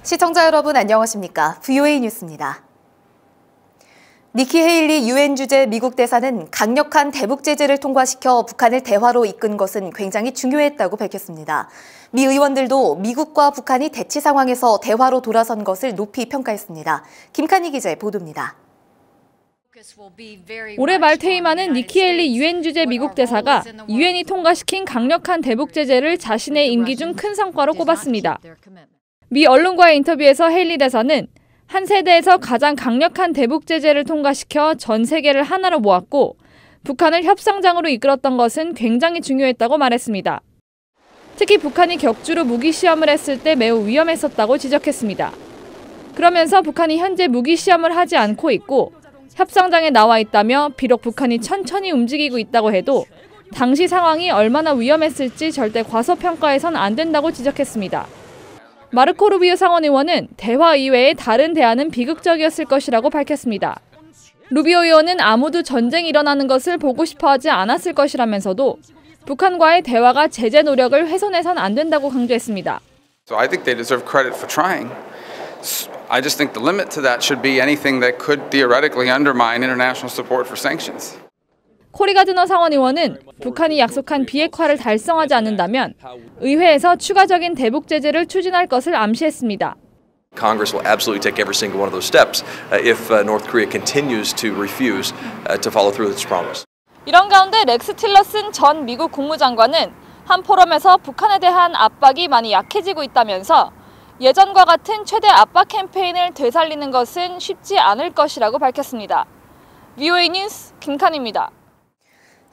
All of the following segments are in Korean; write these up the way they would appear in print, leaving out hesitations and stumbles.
시청자 여러분 안녕하십니까? VOA 뉴스입니다. 니키 헤일리 유엔 주재 미국 대사는 강력한 대북 제재를 통과시켜 북한을 대화로 이끈 것은 굉장히 중요했다고 밝혔습니다. 미 의원들도 미국과 북한이 대치 상황에서 대화로 돌아선 것을 높이 평가했습니다. 김칸희 기자의 보도입니다. 올해 말 퇴임하는 니키 헤일리 유엔 주재 미국 대사가 유엔이 통과시킨 강력한 대북 제재를 자신의 임기 중 큰 성과로 꼽았습니다. 미 언론과의 인터뷰에서 헤일리 대사는 한 세대에서 가장 강력한 대북 제재를 통과시켜 전 세계를 하나로 모았고 북한을 협상장으로 이끌었던 것은 굉장히 중요했다고 말했습니다. 특히 북한이 격주로 무기 시험을 했을 때 매우 위험했었다고 지적했습니다. 그러면서 북한이 현재 무기 시험을 하지 않고 있고 협상장에 나와 있다며 비록 북한이 천천히 움직이고 있다고 해도 당시 상황이 얼마나 위험했을지 절대 과소평가해선 안 된다고 지적했습니다. 마르코 루비오 상원의원은 대화 이외의 다른 대안은 비극적이었을 것이라고 밝혔습니다. 루비오 의원은 아무도 전쟁이 일어나는 것을 보고 싶어하지 않았을 것이라면서도 북한과의 대화가 제재 노력을 훼손해선 안 된다고 강조했습니다. So I think they deserve credit for trying. I just think the limit to that should be anything that could theoretically undermine international support for sanctions. 코리 가드너 상원의원은 북한이 약속한 비핵화를 달성하지 않는다면 의회에서 추가적인 대북 제재를 추진할 것을 암시했습니다. Congress will absolutely take every single one of those steps if North Korea continues to refuse to follow through with its promise. 이런 가운데 렉스 틸러슨 전 미국 국무장관은 한 포럼에서 북한에 대한 압박이 많이 약해지고 있다면서 예전과 같은 최대 압박 캠페인을 되살리는 것은 쉽지 않을 것이라고 밝혔습니다. VOA 뉴스 김칸희입니다.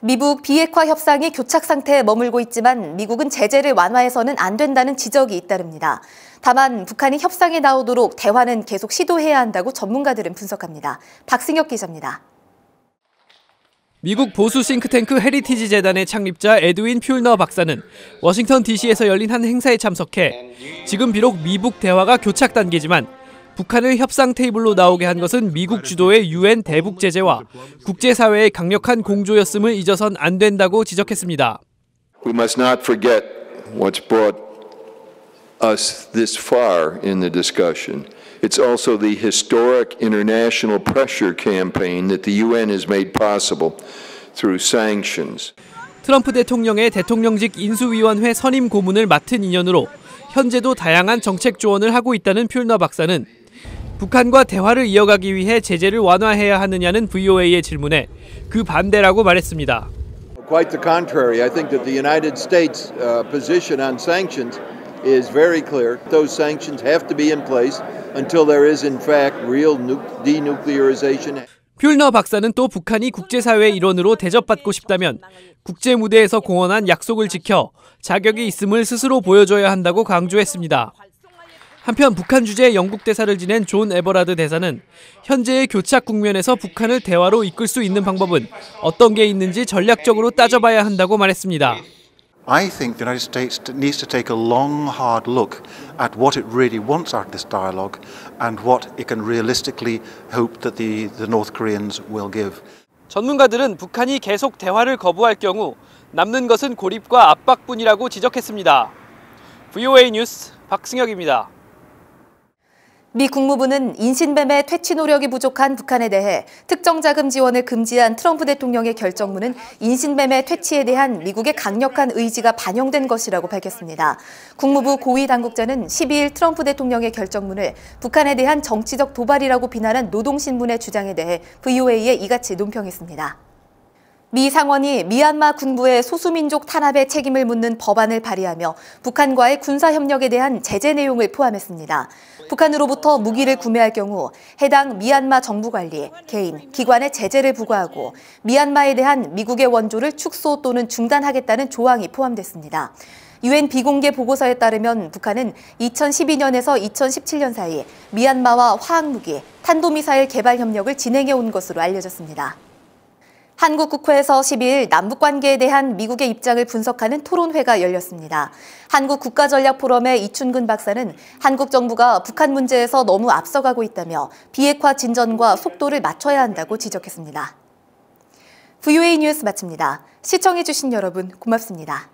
미북 비핵화 협상이 교착 상태에 머물고 있지만 미국은 제재를 완화해서는 안 된다는 지적이 잇따릅니다. 다만 북한이 협상에 나오도록 대화는 계속 시도해야 한다고 전문가들은 분석합니다. 박승혁 기자입니다. 미국 보수 싱크탱크 헤리티지 재단의 창립자 에드윈 퓰너 박사는 워싱턴 DC에서 열린 한 행사에 참석해 지금 비록 미북 대화가 교착 단계지만 북한을 협상 테이블로 나오게 한 것은 미국 주도의 유엔 대북 제재와 국제사회의 강력한 공조였음을 잊어선 안 된다고 지적했습니다. We must not forget what's brought us this far in the discussion. It's also the historic international pressure campaign that the UN has made possible through sanctions. 트럼프 대통령의 대통령직 인수위원회 선임 고문을 맡은 인연으로 현재도 다양한 정책 조언을 하고 있다는 퓰너 박사는 북한과 대화를 이어가기 위해 제재를 완화해야 하느냐는 VOA의 질문에 그 반대라고 말했습니다. Quite the contrary. I think that the United States position on sanctions is very clear. Those sanctions have to be in place until there is in fact real denuclearization. 퓰너 박사는 또 북한이 국제사회의 일원으로 대접받고 싶다면 국제 무대에서 공언한 약속을 지켜 자격이 있음을 스스로 보여줘야 한다고 강조했습니다. 한편 북한 주재 영국 대사를 지낸 존 에버라드 대사는 현재의 교착 국면에서 북한을 대화로 이끌 수 있는 방법은 어떤 게 있는지 전략적으로 따져봐야 한다고 말했습니다. I think the United States needs to take a long, hard look at what it really wants out of this dialogue and what it can realistically hope that the North Koreans will give. 전문가들은 북한이 계속 대화를 거부할 경우 남는 것은 고립과 압박뿐이라고 지적했습니다. VOA 뉴스 박승혁입니다. 미 국무부는 인신매매 퇴치 노력이 부족한 북한에 대해 특정 자금 지원을 금지한 트럼프 대통령의 결정문은 인신매매 퇴치에 대한 미국의 강력한 의지가 반영된 것이라고 밝혔습니다. 국무부 고위 당국자는 12일 트럼프 대통령의 결정문을 북한에 대한 정치적 도발이라고 비난한 노동신문의 주장에 대해 VOA에 이같이 논평했습니다. 미 상원이 미얀마 군부의 소수민족 탄압의 책임을 묻는 법안을 발의하며 북한과의 군사협력에 대한 제재 내용을 포함했습니다. 북한으로부터 무기를 구매할 경우 해당 미얀마 정부 관리, 개인, 기관에 제재를 부과하고 미얀마에 대한 미국의 원조를 축소 또는 중단하겠다는 조항이 포함됐습니다. 유엔 비공개 보고서에 따르면 북한은 2012년에서 2017년 사이 미얀마와 화학무기, 탄도미사일 개발 협력을 진행해온 것으로 알려졌습니다. 한국 국회에서 12일 남북관계에 대한 미국의 입장을 분석하는 토론회가 열렸습니다. 한국국가전략포럼의 이춘근 박사는 한국 정부가 북한 문제에서 너무 앞서가고 있다며 비핵화 진전과 속도를 맞춰야 한다고 지적했습니다. VOA 뉴스 마칩니다. 시청해주신 여러분 고맙습니다.